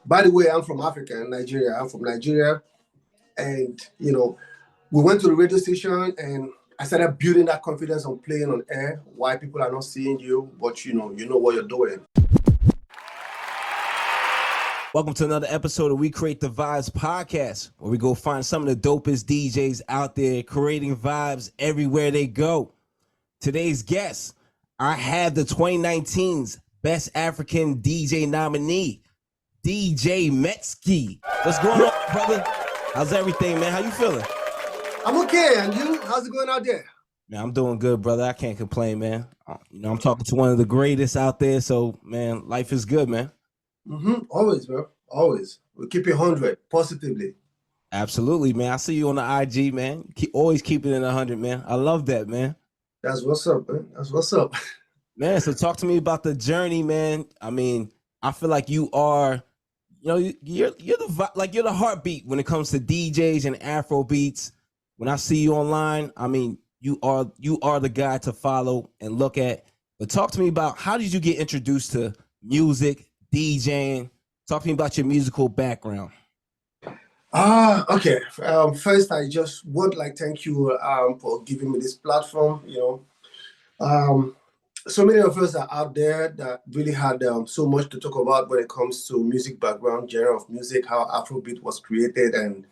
By the way, I'm from Africa, Nigeria. I'm from Nigeria. And, we went to the radio station and I started building that confidence on playing on air. Why people are not seeing you, but you know what you're doing. Welcome to another episode of We Create the Vibes podcast, where we go find some of the dopest DJs out there creating vibes everywhere they go. Today's guest, I have the 2019's Best African DJ nominee, DJ Metsky. What's going on, brother? How's everything, man? How you feeling? I'm okay, and you? How's it going out there? Man, I'm doing good, brother. I can't complain, man. I'm talking to one of the greatest out there, so, man, life is good, man. Always, bro. Always. We keep it 100 positively. Absolutely, man. I see you on the IG, man. Always keep it in 100, man. I love that, man. That's what's up, man. That's what's up. Man, so talk to me about the journey, man. I mean, I feel like you are, you're the heartbeat when it comes to DJs and Afro beats. When I see you online, I mean, you are the guy to follow and look at. But talk to me about, how did you get introduced to music, DJing? Talk to me about your musical background. Okay. First, I just would thank you for giving me this platform. So many of us are out there that really had so much to talk about when it comes to music background, genre of music, how Afrobeat was created, and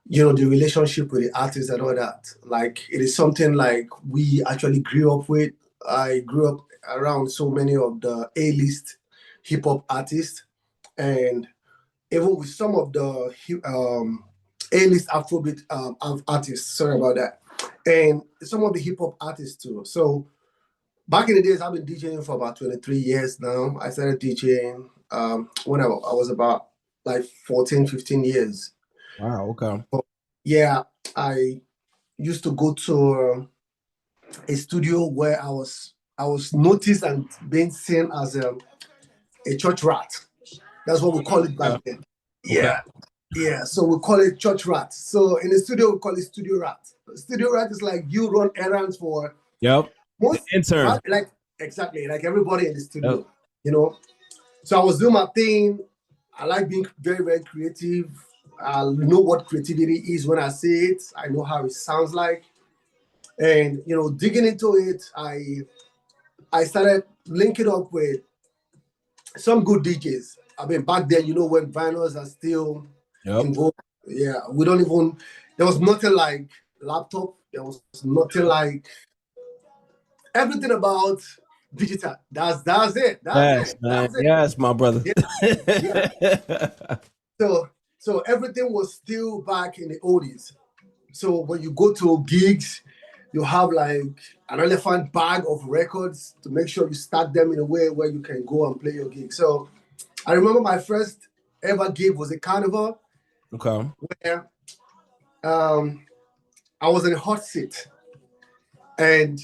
the relationship with the artists and all that. It is something we actually grew up with. I grew up around so many of the A-list hip hop artists, and even with some of the A-list Afrobeat artists, sorry about that, and some of the hip hop artists too. So back in the days, I've been DJing for about 23 years now. I started DJing when I was about 14, 15 years. Wow, okay. Yeah, I used to go to a studio where I was noticed and being seen as a church rat. That's what we call it back then. Okay. Yeah. So we call it church rat. So in the studio, we call it studio rat. Studio rat is like you run errands for most intern. Exactly, like everybody in the studio. So I was doing my thing. I like being very, very creative. I know what creativity is when I see it. I know how it sounds like. And digging into it, I started linking up with some good DJs. I mean, back then, when vinyls are still involved. Yeah, there was nothing like laptop. There was nothing like everything about digital. That's it. That's it. Yes, my brother. Yeah. So everything was still back in the oldies. So when you go to gigs, you have an elephant bag of records to make sure you stack them in a way where you can go and play your gig. So I remember my first ever gig was a carnival. Okay. Where I was in a hot seat. And,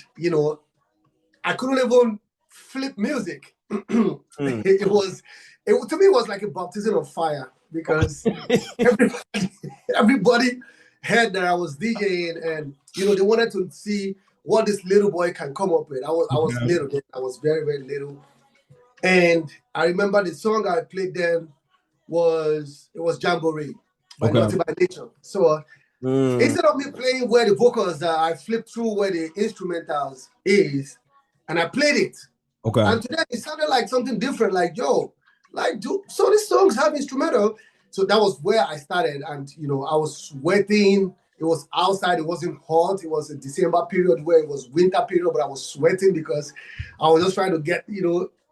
I couldn't even flip music. To me, it was like a baptism of fire, because everybody heard that I was DJing, and they wanted to see what this little boy can come up with. I was little. I was very, very little, and I remember the song I played then was Jamboree by Naughty by Nature. So instead of me playing where the vocals are, I flipped through where the instrumentals is, and I played it. Okay. And today it sounded like something different. So these songs have instrumental. So that was where I started, and I was sweating. It was outside. It wasn't hot. It was a December period where it was winter period, but I was sweating because I was just trying to get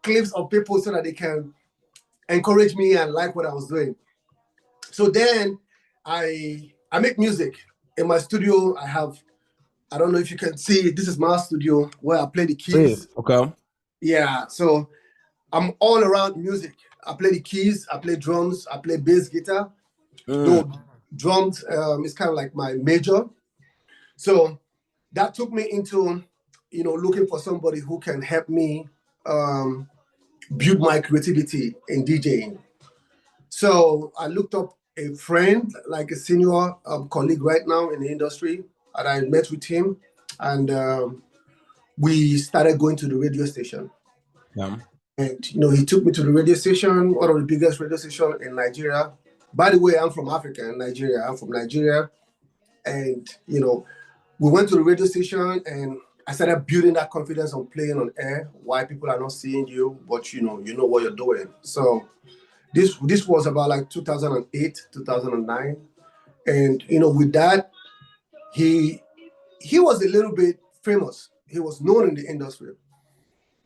clips of people so that they can encourage me and like what I was doing. So then I make music in my studio. I don't know if you can see, this is my studio where I play the keys. Okay. Yeah, so I'm all around music. I play the keys, I play drums, I play bass guitar. Though drums is kind of like my major. So that took me into, looking for somebody who can help me build my creativity in DJing. So I looked up a friend, like a senior colleague right now in the industry, and I met with him, and we started going to the radio station. Yeah. And he took me to the radio station, one of the biggest radio stations in Nigeria. By the way, I'm from Africa and Nigeria. I'm from Nigeria. And, we went to the radio station and I started building that confidence on playing on air, why people are not seeing you, but you know what you're doing. So this was about like 2008, 2009. And, with that, he was a little bit famous. He was known in the industry.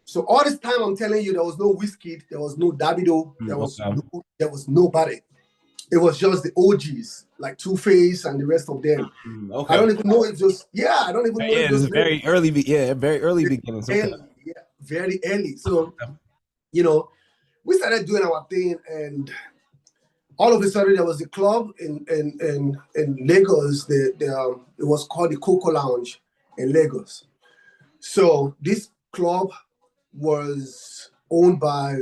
So all this time, I'm telling you, there was no Wizkid, there was no Davido, there was nobody. It was just the OGs, like Two-Face and the rest of them. Okay. I don't even know if just I don't even know if just very early beginnings. Okay. Very early. So we started doing our thing, and all of a sudden there was a club in Lagos. It was called the Coco Lounge in Lagos. So this club was owned by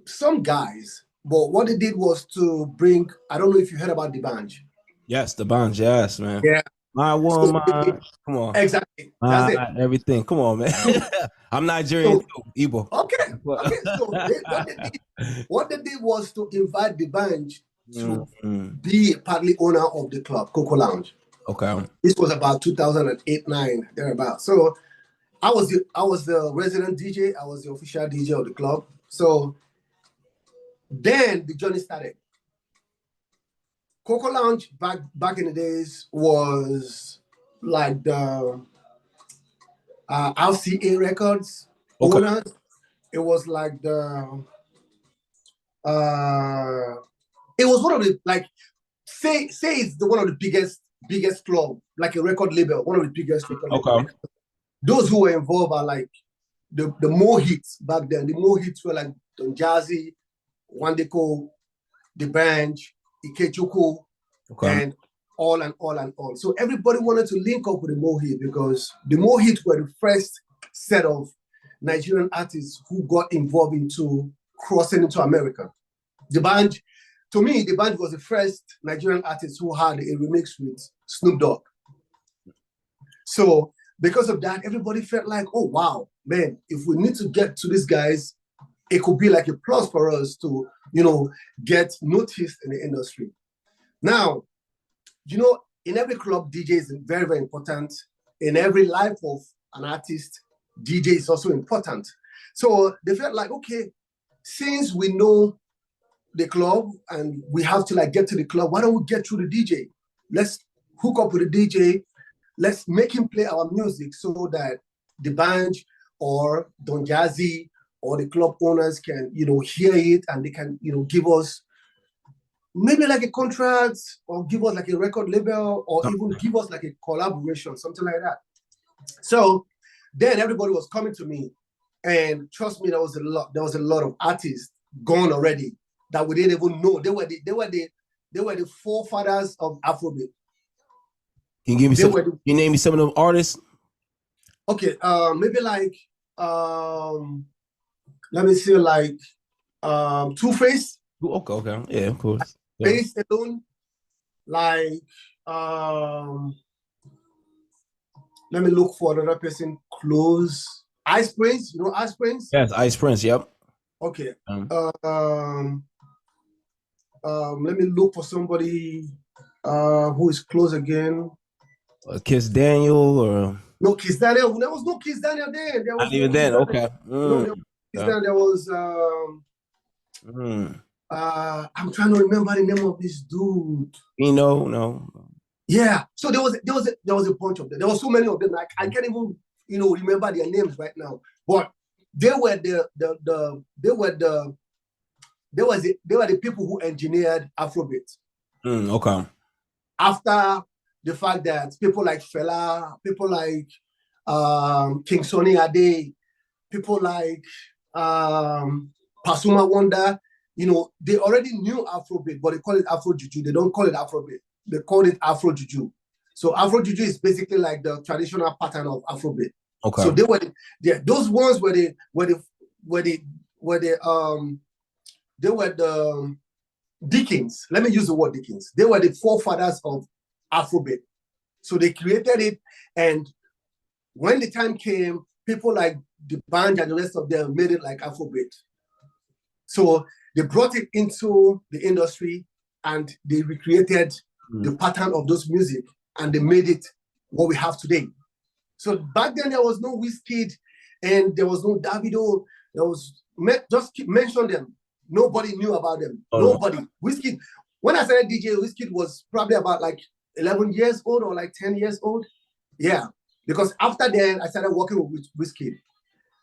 some guys, but what they did was to bring, I don't know if you heard about the band. Yes, the band, yes, man. Yeah. My woman, come on. Exactly. That's it. Everything. Come on, man. I'm Nigerian too, Igbo. Okay. So what they did was to invite the band to be partly owner of the club, Coco Lounge. Okay. This was about 2008-9, thereabout. So I was the resident DJ. I was the official DJ of the club. So then the journey started. Coco Lounge back in the days was like the RCA Records owners. It was like the it was one of the, like, say it's one of the biggest club, like a record label, one of the biggest record labels. Those who were involved are like the more hits back then. The more hits were like Don Jazzy, Wandeko, The Bench, Ikechuku, and all and all and all. So everybody wanted to link up with the Mohit because the Mohit were the first set of Nigerian artists who got involved into crossing into America. The band, to me, the band was the first Nigerian artist who had a remix with Snoop Dogg. So because of that, everybody felt like, oh, wow, man, if we need to get to these guys, it could be like a plus for us to, get noticed in the industry. Now, in every club, DJ is very, very important. In every life of an artist, DJ is also important. So they felt like, okay, since we know the club and we have to get to the club, why don't we get through the DJ? Let's hook up with the DJ. Let's make him play our music so that the band or Don Jazzy or the club owners can, hear it and they can, give us maybe like a contract or give us like a record label or even give us like a collaboration, something like that. So then everybody was coming to me, and trust me, there was a lot of artists gone already that we didn't even know. They were the forefathers of Afrobeat. Can you give me can you name me some of them artists? Okay, maybe like let me see, like Two-Face. Okay, yeah, of course. Face alone, like let me look for another person close. Ice Prince, you know Ice Prince? Yes, Ice Prince, yep. Okay. Let me look for somebody who is close again. Kiss Daniel or no Kiss Daniel. There was no Kiss Daniel then. There was not even then. Okay. There was I'm trying to remember the name of this dude. No. Yeah. So there was a bunch of them. There were so many of them. I can't even remember their names right now. But they were the people who engineered Afrobeat. Okay. After the fact that people like Fela, people like King Sunny Ade, people like Pasuma Wonder, they already knew Afrobeat, but they call it Afro Juju. They don't call it Afrobeat. They call it Afro Juju. So Afro Juju is basically like the traditional pattern of Afrobeat. Okay. So they were those ones were the Dickens. Let me use the word Dickens. They were the forefathers of Afrobeat. So they created it, and when the time came, people like the band and the rest of them made it like Afrobeat. So they brought it into the industry and they recreated the pattern of those music and they made it what we have today. So back then there was no Wizkid and there was no Davido. There was, just mention them. Nobody knew about them. Nobody. Wizkid, when I started DJ, Wizkid was probably about like 11 years old or like 10 years old. Yeah, because after then I started working with Wizkid.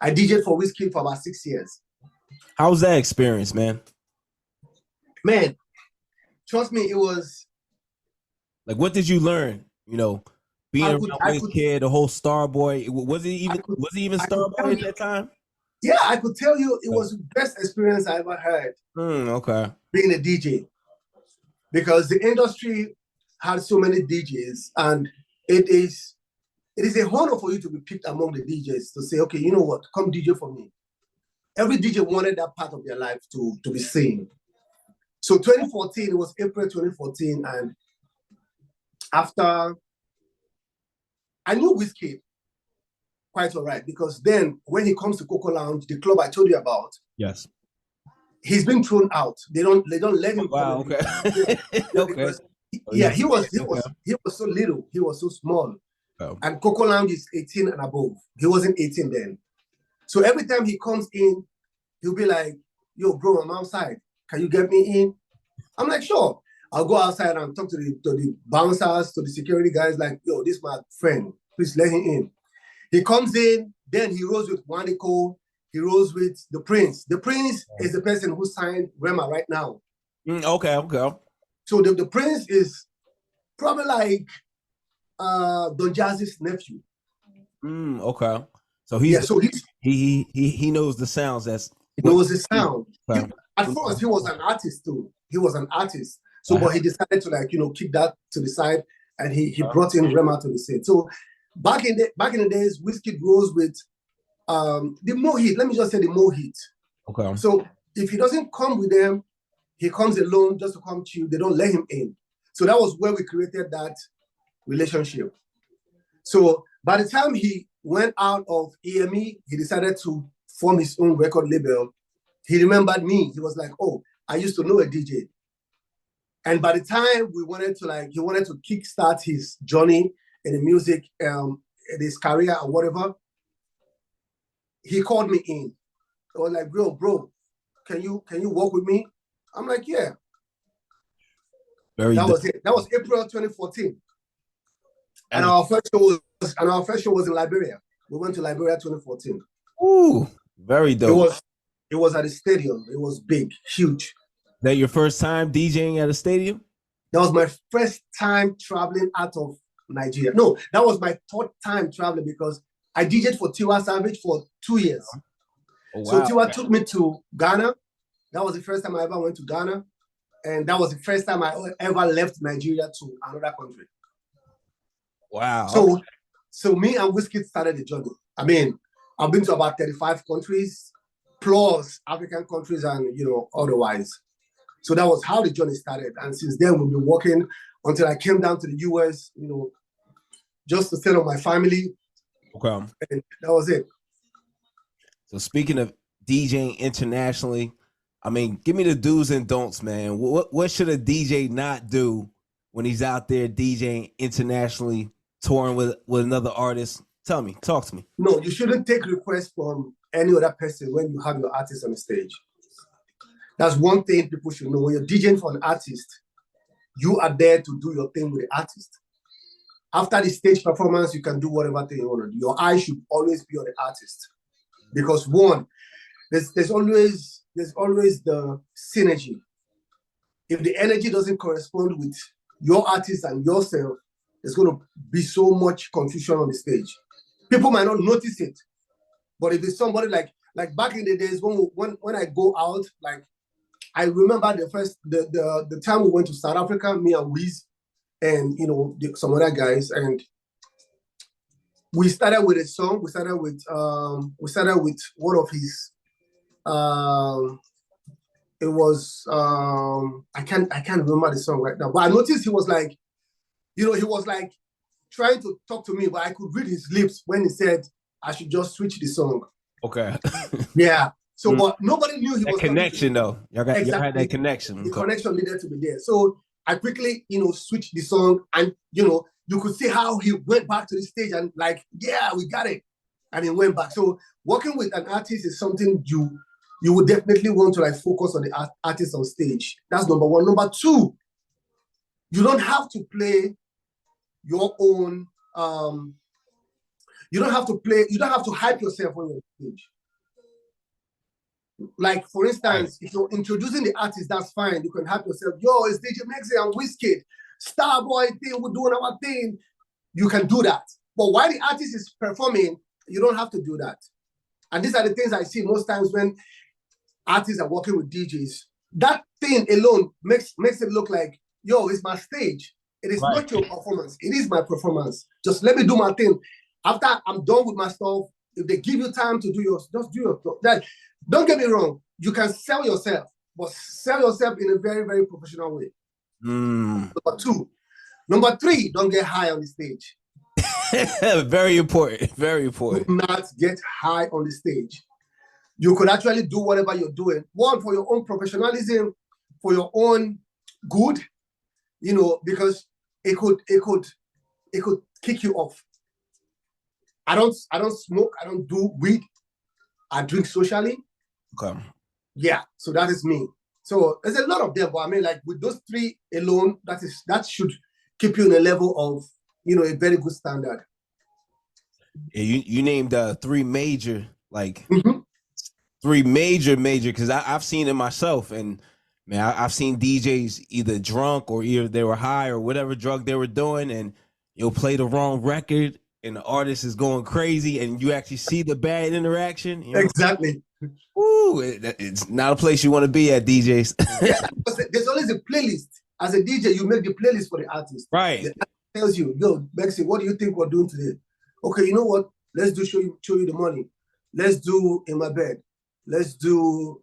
I DJed for Wizkid for about 6 years. How was that experience, man? Man, trust me, it was like, what did you learn? You know, being around Wizkid, the whole Starboy. Was he even Starboy at that time? Yeah, I could tell you it was the best experience I ever had. Okay. Being a DJ, because the industry had so many DJs, and it is a honor for you to be picked among the DJs to say, okay, you know what, come DJ for me. Every DJ wanted that part of their life to be seen. So 2014, it was April 2014, and after, I knew Wizkid quite all right, because then when he comes to Coco Lounge, the club I told you about, yes, he's been thrown out. They don't let him. Wow. Okay. Okay. He was so little. He was so small. Oh. And Coco Lounge is 18 and above. He wasn't 18 then. So every time he comes in, he'll be like, yo, bro, I'm outside. Can you get me in? I'm like, sure. I'll go outside and talk to the bouncers, to the security guys, like, yo, this is my friend. Please let him in. He comes in, then he rolls with Waniko. He rolls with the Prince. The Prince is the person who signed Rema right now. Okay. So the Prince is probably like Don Jazzy's nephew. Okay. So he knows the sounds. He knows the sound. At first, he was an artist too. He was an artist. So, but he decided to keep that to the side, and he brought in Rema to the scene. So back in the days, Wizkid rose with the Mohit. Let me just say the Mohit. Okay. So if he doesn't come with them, he comes alone just to come to you. They don't let him in. So that was where we created that relationship. So by the time he went out of EME, he decided to form his own record label. He remembered me. He was like, oh, I used to know a DJ. And by the time he wanted to kickstart his journey in the music, in his career or whatever, he called me in. I was like, bro, can you work with me? I'm like, yeah. That was it. That was April 2014. And our first show was in Liberia. We went to Liberia 2014. Ooh, very dope. It was at a stadium. It was big, huge. That your first time DJing at a stadium? That was my first time traveling out of Nigeria. No, that was my third time traveling, because I DJed for Tiwa Savage for 2 years. Oh, wow. So Tiwa took me to Ghana. That was the first time I ever went to Ghana. And that was the first time I ever left Nigeria to another country. Wow. So me and Wizkid started the journey. I mean, I've been to about 35 countries, plus African countries and, otherwise. So that was how the journey started. And since then, we've been working until I came down to the US, just to settle my family. Okay. And that was it. So speaking of DJing internationally, I mean, give me the do's and don'ts, man. What should a DJ not do when he's out there DJing internationally, touring with another artist? Tell me, talk to me. No, you shouldn't take requests from any other person when you have your artist on the stage. That's one thing people should know. When you're DJing for an artist, you are there to do your thing with the artist. After the stage performance, you can do whatever thing you want to do. Your eye should always be on the artist. Because one, there's always the synergy. If the energy doesn't correspond with your artist and yourself, there's going to be so much confusion on the stage. People might not notice it, but if it's somebody like back in the days when I go out, like I remember the time we went to South Africa, me and Wiz and some other guys, and we started with a song. We started with one of his. It was I can't remember the song right now, but I noticed he was like, he was like trying to talk to me, but I could read his lips when he said, I should just switch the song. Okay. Yeah. So, but nobody knew he that was connection though. Y'all had that connection. The connection needed to be there. So I quickly, switched the song, and you could see how he went back to the stage and like, yeah, we got it, and he went back. So working with an artist is something you would definitely want to like focus on the artist on stage. That's number one. Number two, you don't have to play your own. You don't have to hype yourself on your stage. Like, for instance, if you're introducing the artist, that's fine. You can hype yourself. Yo, it's DJ Mexi and Wizkid. Starboy thing, we're doing our thing. You can do that. But while the artist is performing, you don't have to do that. And these are the things I see most times when artists are working with DJs. That thing alone makes it look like, yo, it's my stage. It is not your performance. It is my performance. Just let me do my thing. After I'm done with my stuff, if they give you time to do yours, just do your stuff. Don't get me wrong. You can sell yourself, but sell yourself in a very, very professional way. Number two. Number three, don't get high on the stage. Very important. Very important. Do not get high on the stage. You could actually do whatever you're doing. One, for your own professionalism, for your own good, because it could kick you off. I don't smoke. I don't do weed. I drink socially. Okay. Yeah, so that is me. So there's a lot of them, but I mean, like with those three alone, that should keep you in a level of, a very good standard. Yeah, you named three major, three major, because I've seen it myself, and man, I've seen DJs either drunk or either they were high or whatever drug they were doing, and you'll play the wrong record, and the artist is going crazy, and you actually see the bad interaction. Exactly. Ooh, it's not a place you want to be at, DJs. Yeah, there's always a playlist. As a DJ, you make the playlist for the artist. Right. The artist tells you, yo, Bexy, what do you think we're doing today? Okay, you know what? Let's show you the money. Let's do In My Bed. Let's do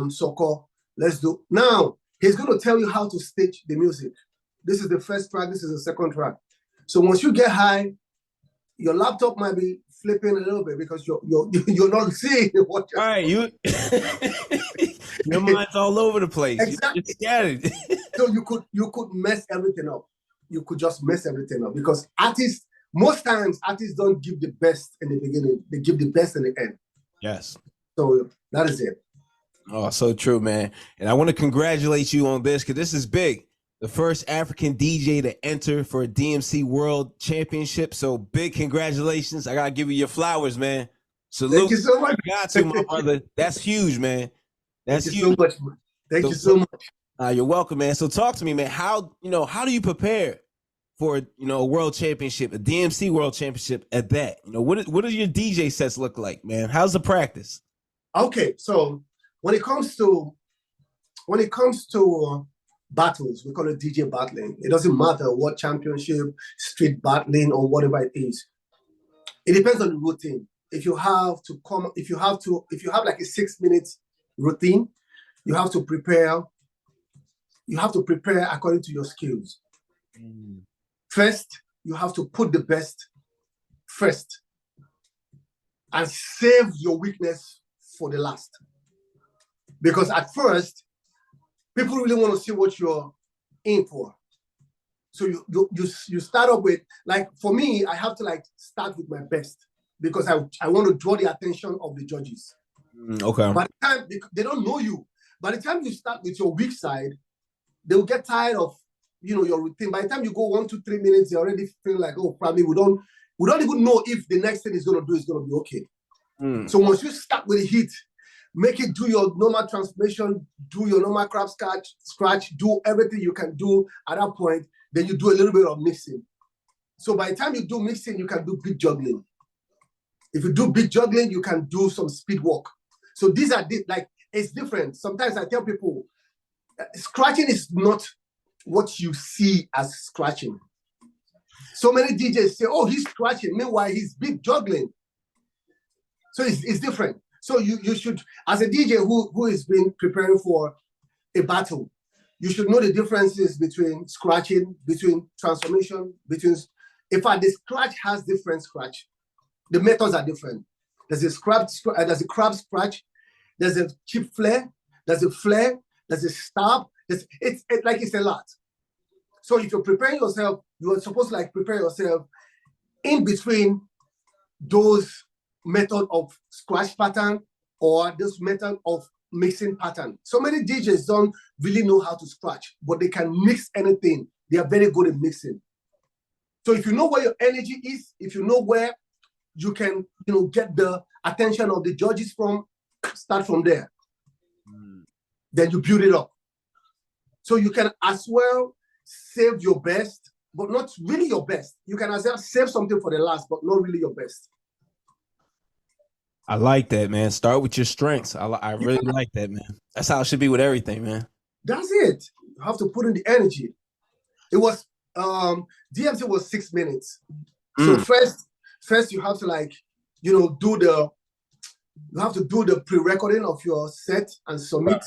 Soko. Let's do. Now, he's going to tell you how to stage the music. This is the first track. This is the second track. So once you get high, your laptop might be flipping a little bit because you're not seeing what you're. All right, your mind's all over the place. Exactly. You're scattered. So you could mess everything up. You could just mess everything up because most times artists don't give the best in the beginning. They give the best in the end. Yes. So that is it. Oh, so true, man. And I want to congratulate you on this because this is big. The first African DJ to enter for a DMC World Championship. So big congratulations. I got to give you your flowers, man. Salute. Thank you so much. Got to, my brother. That's huge, man. That's Thank you huge. so much. Thank you so much. You're welcome, man. So talk to me, man. How do you prepare for, a world championship, a DMC World Championship at that? What do your DJ sets look like, man? How's the practice? Okay, so when it comes to battles, we call it DJ battling. It doesn't matter what championship, street battling, or whatever it is. It depends on the routine. If you have like a 6 minute routine, you have to prepare according to your skills. First, you have to put the best first and save your weakness for the last. Because at first, people really want to see what you're in for. So you start up with, like, for me, I have to start with my best because I want to draw the attention of the judges. Okay. By the time they don't know you, by the time you start with your weak side, they'll get tired of your routine. By the time you go 1 to 3 minutes, they already feel like, oh, probably we don't even know if the next thing is going to do is going to be okay. So once you start with the heat, make it do your normal transformation, do your normal crab scratch, do everything you can do at that point. Then you do a little bit of mixing. So by the time you do mixing, you can do beat juggling. If you do beat juggling, you can do some speed walk. So these are it's different. Sometimes I tell people, scratching is not what you see as scratching. So many DJs say, oh, he's scratching. Meanwhile, he's beat juggling. So it's different. So you should, as a DJ who has been preparing for a battle, you should know the differences between scratching, between transformation, in fact, the scratch has different scratch. The methods are different. There's a there's a crab scratch, there's a chip flare, there's a stab. It's like it's a lot. So if you're preparing yourself, you're supposed to like prepare yourself in between those method of scratch pattern or this method of mixing pattern. So many DJs don't really know how to scratch, but they can mix anything. They are very good at mixing. So if you know where your energy is, if you know where you can, get the attention of the judges from, start from there. Then you build it up. So you can as well save your best, but not really your best. You can as well save something for the last, but not really your best. I like that, man. Start with your strengths. I really like that, man. That's how it should be with everything, man. That's it. You have to put in the energy. It was DMC was 6 minutes. So first you have to you have to do the pre-recording of your set and submit. Right.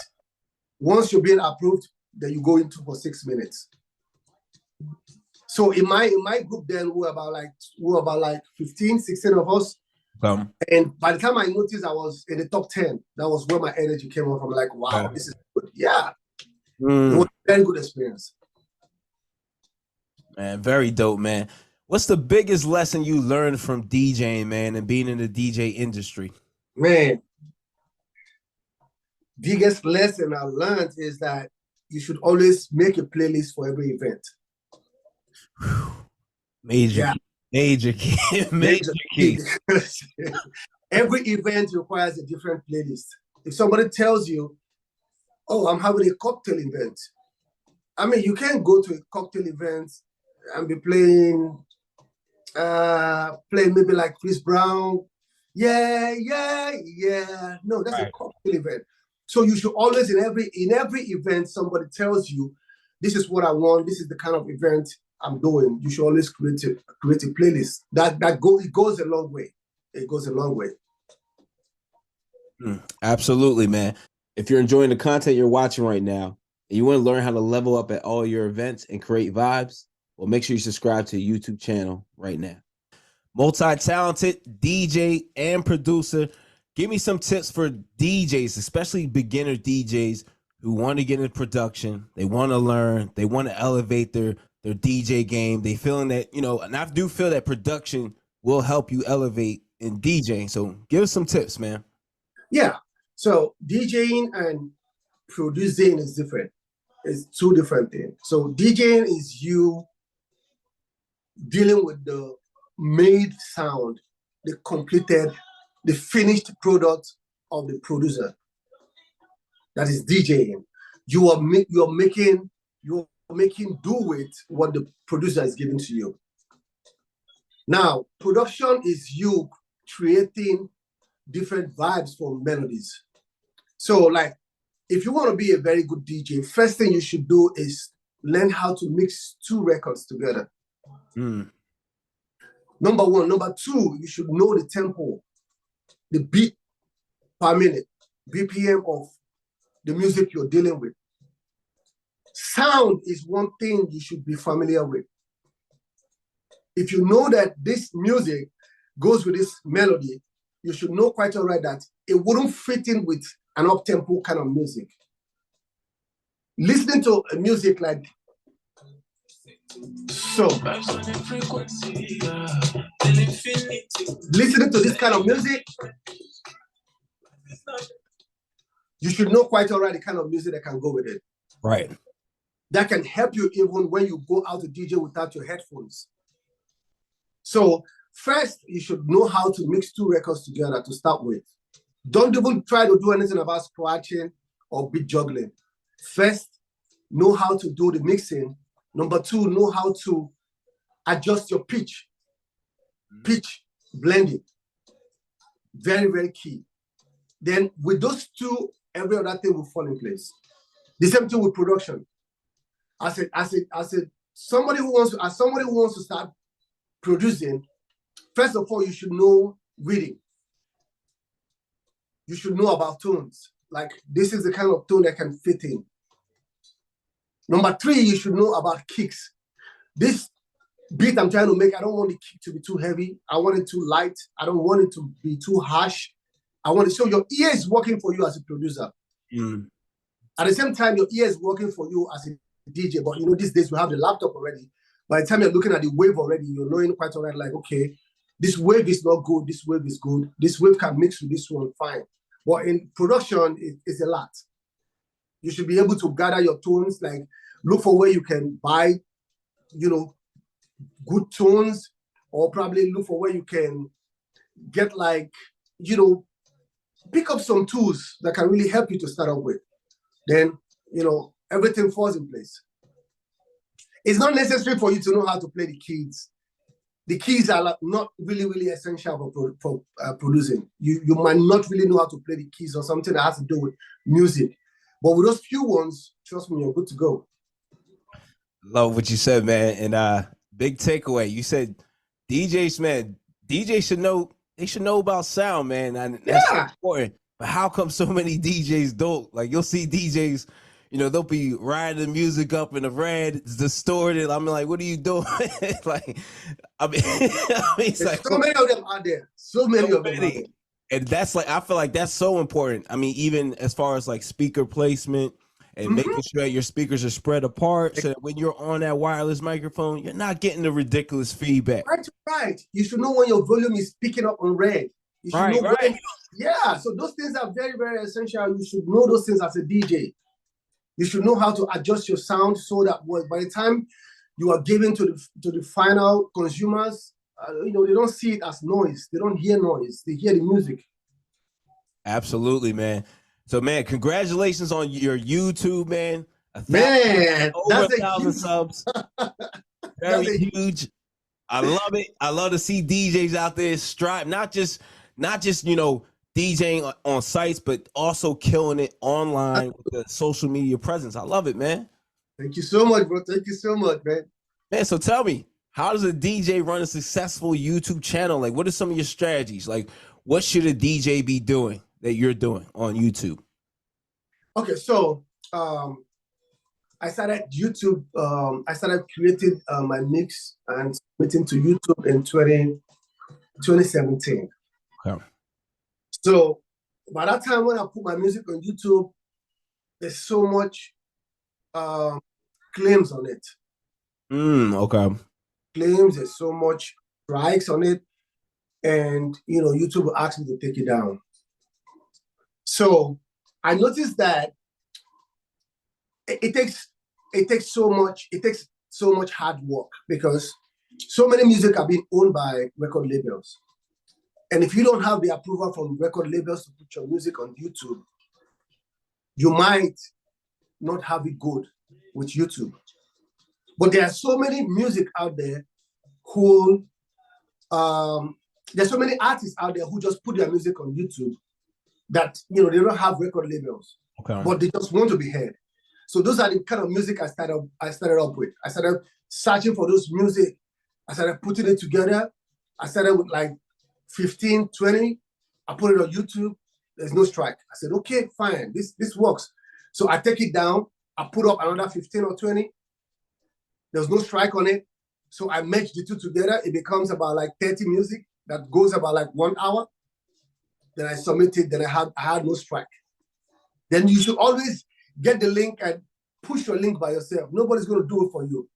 Once you're being approved, then you go into for 6 minutes. So in my group then we were about like 15, 16 of us. And by the time I noticed I was in the top 10, that was where my energy came off. I'm like, wow, this is good. Yeah. It was a very good experience. Man, very dope, man. What's the biggest lesson you learned from DJing, man, and being in the DJ industry? Man, biggest lesson I learned is that you should always make a playlist for every event. Major key. Every event requires a different playlist. If somebody tells you, oh, I'm having a cocktail event, I mean, you can't go to a cocktail event and be playing maybe like Chris Brown. Yeah. No, that's right. A cocktail event. So you should always, in every event, somebody tells you, this is what I want, this is the kind of event I'm doing. You should always create a playlist. It goes a long way. It goes a long way. Absolutely, man. If you're enjoying the content you're watching right now, and you want to learn how to level up at all your events and create vibes, well, make sure you subscribe to the YouTube channel right now. Multi-talented DJ and producer. Give me some tips for DJs, especially beginner DJs who want to get into production. They want to learn. They want to elevate their DJ game. They feeling that, and I do feel that production will help you elevate in DJing. So give us some tips, man. Yeah. So DJing and producing is different. It's two different things. So DJing is you dealing with the made sound, the finished product of the producer. That is DJing. You're making do with what the producer is giving to you. Now, production is you creating different vibes for melodies. So, like, if you want to be a very good DJ, first thing you should do is learn how to mix two records together. Number one. Number two, you should know the tempo, the beat per minute, BPM of the music you're dealing with. Sound is one thing you should be familiar with. If you know that this music goes with this melody, you should know quite all right that it wouldn't fit in with an up-tempo kind of music. Listening to a music like so, listening to this kind of music, you should know quite all right the kind of music that can go with it. Right. That can help you even when you go out to DJ without your headphones. So first, you should know how to mix two records together to start with. Don't even try to do anything about scratching or beat juggling. First, know how to do the mixing. Number two, know how to adjust your pitch. Pitch blending. Very, very key. Then with those two, every other thing will fall in place. The same thing with production. As somebody who wants to start producing, first of all, you should know reading. You should know about tones. Like, this is the kind of tone that can fit in. Number three, you should know about kicks. This beat I'm trying to make, I don't want the kick to be too heavy. I want it too light. I don't want it to be too harsh. I want it so your ear is working for you as a producer. Mm. At the same time, your ear is working for you as a DJ. But you know, these days we have the laptop already. By the time you're looking at the wave already, you're knowing quite all right, like, okay, this wave is not good, this wave is good. This wave can mix with this one, fine. But in production, it's a lot. You should be able to gather your tones, like look for where you can buy, you know, good tones, or probably look for where you can get, like, you know, pick up some tools that can really help you to start up with. Then, you know, everything falls in place. It's not necessary for you to know how to play the keys. The keys are not really essential for producing. You might not really know how to play the keys or something that has to do with music. But with those few ones, trust me, you're good to go. Love what you said, man. And big takeaway. You said DJs, man, DJs should know, they should know about sound, man. And that's important. But how come so many DJs don't? Like, you'll see DJs, you know, they'll be riding the music up in the red, it's distorted. I'm like, what are you doing? Like, I mean, it's There's like so many of them out there. So many of them out there. And that's like, I feel like that's so important. I mean, even as far as like speaker placement and making sure that your speakers are spread apart so that when you're on that wireless microphone, you're not getting the ridiculous feedback. Right. You should know when your volume is picking up on red. You should know when, yeah, so those things are very essential. You should know those things as a DJ. You should know how to adjust your sound so that by the time you are giving to the final consumers, you know, they don't see it as noise. They don't hear noise. They hear the music. Absolutely, man. So, man, congratulations on your YouTube, man. Man, over 1,000 subs. Very huge. I love it. I love to see DJs out there strive, not just you know, DJing on sites, but also killing it online with the social media presence. I love it, man. Thank you so much, bro. Thank you so much, man. Man, so tell me, how does a DJ run a successful YouTube channel? Like, what are some of your strategies? Like, what should a DJ be doing that you're doing on YouTube? Okay, so I started YouTube. I started creating my mix and submitting to YouTube in 2017. Okay. So by that time, when I put my music on YouTube, there's so much claims on it. Okay. Claims, there's so much strikes on it, and you know, YouTube will ask me to take it down. So I noticed that it takes so much hard work, because so many music are being owned by record labels. And if you don't have the approval from record labels to put your music on YouTube, you might not have it good with YouTube. But there are so many music out there who, there's so many artists out there who just put their music on YouTube that, you know, they don't have record labels, but they just want to be heard. So those are the kind of music I started up with. I started searching for those music. I started putting it together. I started with like 15, 20. I put it on YouTube. There's no strike. I said, okay, fine, this works. So I take it down. I put up another 15 or 20. There's no strike on it. So I merge the two together. It becomes about like 30 music that goes about like 1 hour. Then I submit it. Then I had no strike. Then you should always get the link and push your link by yourself. Nobody's going to do it for you.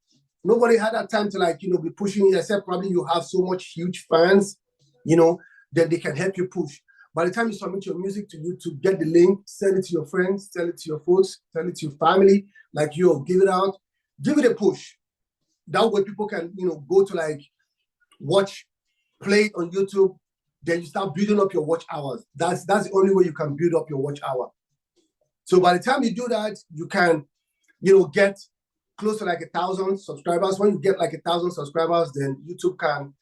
Nobody had that time to, like, you know, be pushing it, except probably you have so much huge fans, you know, that they can help you push. By the time you submit your music to YouTube, get the link, send it to your friends, tell it to your folks, tell it to your family, like, yo, give it out, give it a push. That way people can, you know, go to like watch, play it on YouTube. Then you start building up your watch hours. That's the only way you can build up your watch hour. So by the time you do that, you can, you know, get close to like 1,000 subscribers. When you get like 1,000 subscribers, then YouTube can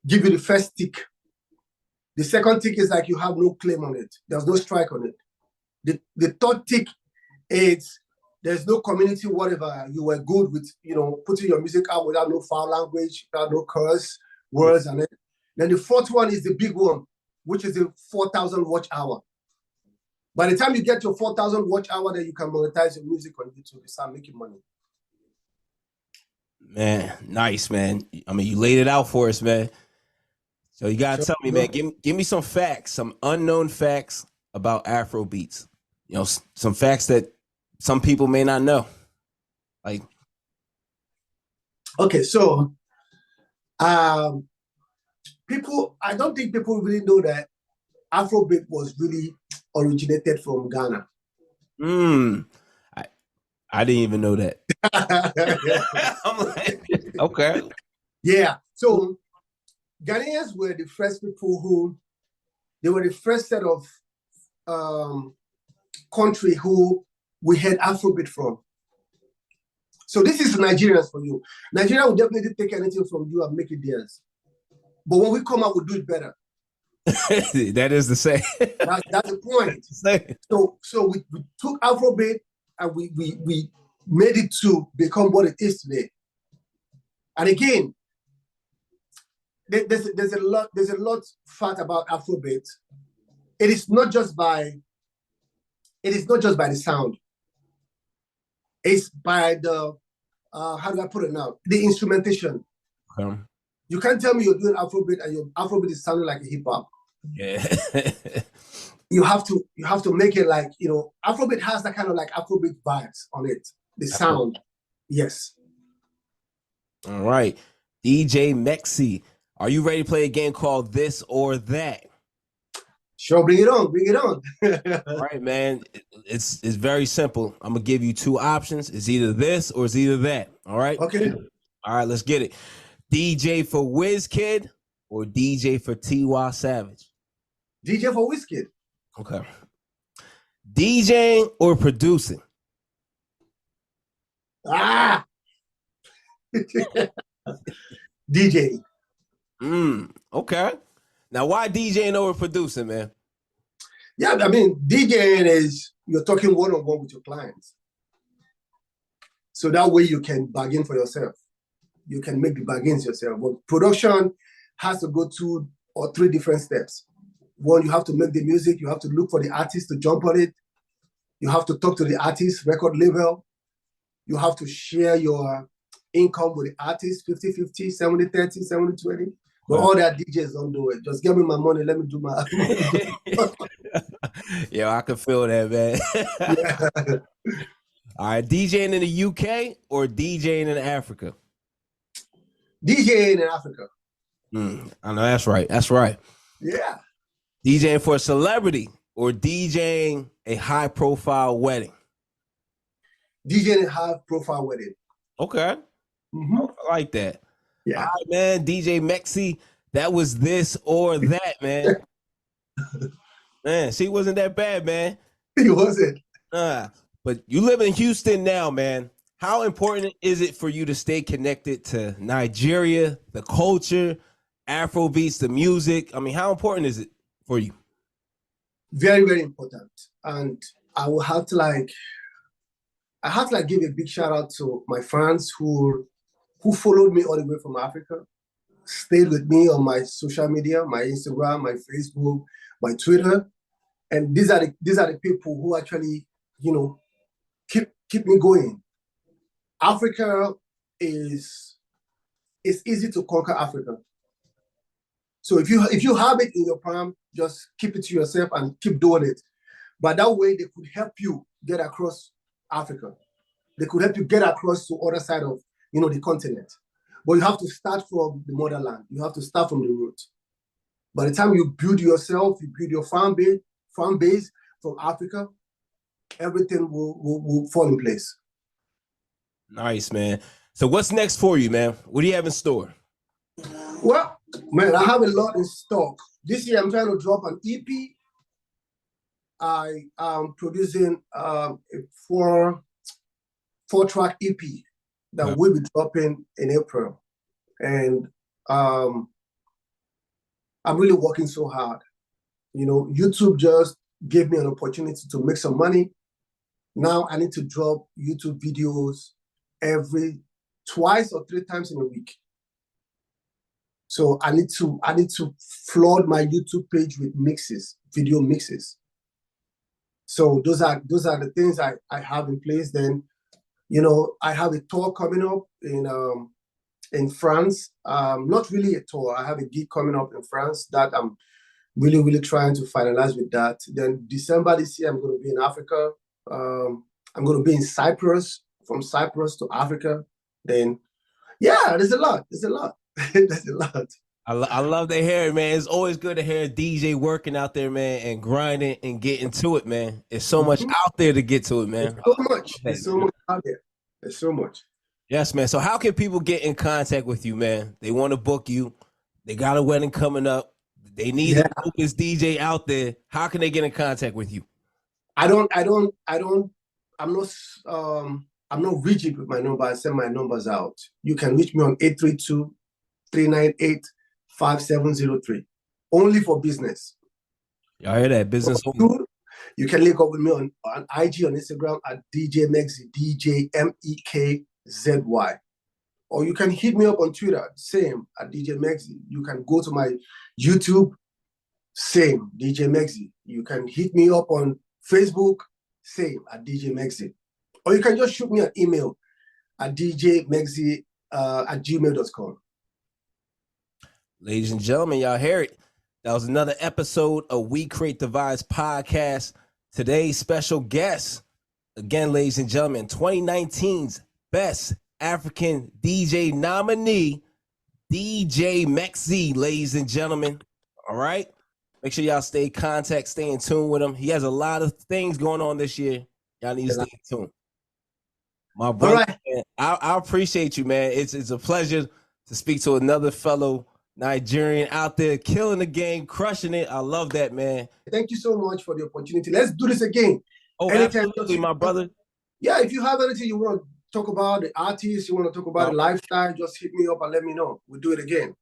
give you the first tick. The second tick is like you have no claim on it. There's no strike on it. The third tick is there's no community, whatever. You were good with, you know, putting your music out without no foul language, without no curse words and it. Then the fourth one is the big one, which is the 4,000 watch hour. By the time you get your 4,000 watch hour, then you can monetize your music on YouTube and start making money. Man, nice, man. I mean, you laid it out for us, man. So you gotta Sure. tell me, man. Give me some facts, some unknown facts about Afro beats. You know, some facts that some people may not know. Like, Okay, so um, I don't think people really know that Afrobeat was really originated from Ghana. mm, I I didn't even know that. I'm like, okay. Yeah, so Ghanaians were the first people they were the first set of um, country who we had Afrobeat from. So this is Nigerians for you. Nigeria will definitely take anything from you and make it theirs. But when we come out, we'll do it better. That is the same. That's the point. So we took Afrobeat and we made it to become what it is today. And again, there's a lot fact about Afrobeat. It is not just by the sound. It's by the how do I put it now? The instrumentation. You can't tell me you're doing Afrobeat and your Afrobeat is sounding like a hip hop. Yeah. You have to make it like, Afrobeat has that kind of like Afrobeat vibes on it. The sound. Yes. All right. DJ Mexi, are you ready to play a game called This or That? Sure, bring it on. Bring it on. All right, man. It's very simple. I'm gonna give you two options. It's either this or it's either that. All right. Okay. All right, let's get it. DJ for WizKid or DJ for T.Y. Savage? DJ for WizKid. Okay. DJing or producing? DJ. Okay. Now, why DJing over producing, man? Yeah, I mean, DJing is you're talking one-on-one with your clients. So that way you can bargain for yourself. You can make the bargains yourself. But production has to go 2 or 3 different steps. One, you have to make the music. You have to look for the artist to jump on it. You have to talk to the artist, record label. You have to share your income with the artist, 50-50, 70-30, 70-20. But all that DJs don't do it. Just give me my money. Let me do my. Yeah, I can feel that, man. Yeah. All right, DJing in the UK or DJing in Africa? DJing in Africa. I know that's right. That's right. Yeah. DJing for a celebrity or DJing a high-profile wedding? DJing a high-profile wedding. Okay. I like that. Yeah. All right, man. DJ Mexi, that was this or that, man. Man, she wasn't that bad, man. He wasn't. But you live in Houston now, man. How important is it for you to stay connected to Nigeria, the culture, Afro beats, the music? I mean, how important is it for you? Very, very important. And I will have to give a big shout out to my fans who followed me all the way from Africa, stayed with me on my social media, my Instagram, my Facebook, my Twitter. And these are the people who actually, keep me going. Africa it's easy to conquer Africa. So if you have it in your palm, just keep it to yourself and keep doing it. But that way they could help you get across Africa. They could help you get across to other side of the continent. But you have to start from the motherland. You have to start from the root. By the time you build yourself, you build your fan base from Africa, everything will fall in place. Nice, man. So what's next for you, man? What do you have in store? Well, man, I have a lot in stock. This year, I'm trying to drop an EP. I am producing a 4-track EP that will be dropping in April. And I'm really working so hard. YouTube just gave me an opportunity to make some money. Now I need to drop YouTube videos every 2 or 3 times in a week. So I need to flood my YouTube page with video mixes. So those are the things I have in place. Then, I have a tour coming up in in France. Not really a tour. I have a gig coming up in France that I'm really, really trying to finalize with that. Then December this year, I'm going to be in Africa. I'm going to be in Cyprus, from Cyprus to Africa. Then, yeah, there's a lot. There's a lot. There's a lot. I love to hear it, man. It's always good to hear a DJ working out there, man, and grinding and getting to it, man. There's so much out there to get to it, man. There's so much. There's so much out there. There's so much. Yes, man. So how can people get in contact with you, man? They want to book you. They got a wedding coming up. They need the dopest DJ out there. How can they get in contact with you? I'm not rigid with my number. I send my numbers out. You can reach me on 832-398-5703. Only for business. Y'all hear that? Business. You can link up with me on IG, on Instagram at DJ Mekzy, DJMEKZY. Or you can hit me up on Twitter, same, at DJ Mekzy. You can go to my YouTube, same, DJ Mekzy. You can hit me up on Facebook, same, at DJ Mekzy. Or you can just shoot me an email at djmekzy@gmail.com. Ladies and gentlemen, y'all hear it. That was another episode of We Create the Vibes podcast. Today's special guest, again, ladies and gentlemen, 2019's Best African DJ nominee, DJ Mekzy, ladies and gentlemen. All right? Make sure y'all stay in tune with him. He has a lot of things going on this year. Y'all need to stay in tune. My brother, right. Man, I appreciate you, man. It's a pleasure to speak to another fellow Nigerian out there killing the game, crushing it. I love that, man. Thank you so much for the opportunity. Let's do this again. Oh, anytime, absolutely, my brother. Yeah, if you have anything you want to talk about, the artists, you want to talk about the lifestyle, just hit me up and let me know. We'll do it again.